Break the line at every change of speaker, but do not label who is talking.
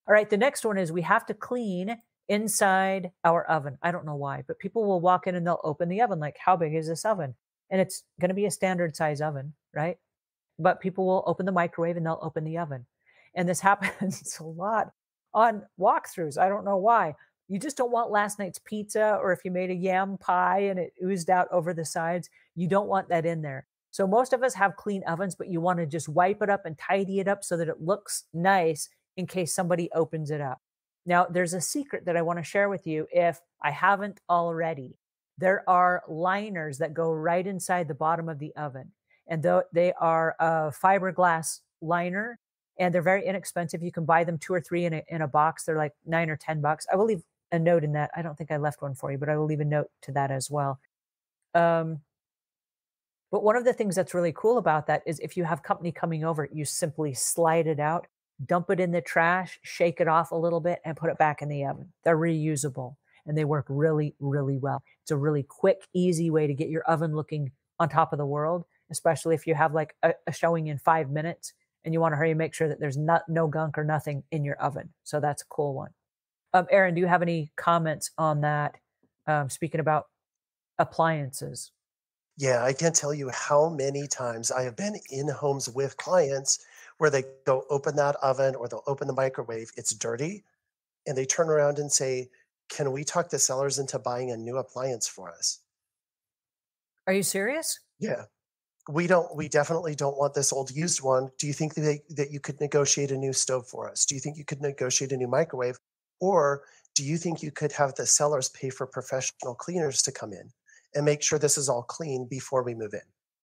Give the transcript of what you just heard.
All right, the next one is we have to clean inside our oven. I don't know why, but people will walk in and they'll open the oven like, how big is this oven? And it's going to be a standard size oven, right? But people will open the microwave and they'll open the oven. And this happens a lot on walkthroughs. I don't know why. You just don't want last night's pizza, or if you made a yam pie and it oozed out over the sides, you don't want that in there. So most of us have clean ovens, but you want to just wipe it up and tidy it up so that it looks nice in case somebody opens it up. Now, there's a secret that I want to share with you if I haven't already. There are liners that go right inside the bottom of the oven, and though they are a fiberglass liner, and they're very inexpensive. You can buy them two or three in a box. They're like $9 or $10. I will leave a note in that. I don't think I left one for you, but I will leave a note to that as well. Um, but one of the things that's really cool about that is if you have company coming over, you simply slide it out, dump it in the trash, shake it off a little bit, and put it back in the oven. They're reusable and they work really, really well. It's a really quick, easy way to get your oven looking on top of the world, especially if you have like a showing in 5 minutes and you want to hurry and make sure that there's no gunk or nothing in your oven. So that's a cool one. Aaron, do you have any comments on that? Speaking about appliances.
Yeah, I can't tell you how many times I have been in homes with clients where they go open that oven or they'll open the microwave. It's dirty. And they turn around and say, can we talk the sellers into buying a new appliance for us?
Are you serious?
Yeah. We definitely don't want this old used one. Do you think that you could negotiate a new stove for us? Do you think you could negotiate a new microwave? Or do you think you could have the sellers pay for professional cleaners to come in and make sure this is all clean before we move in?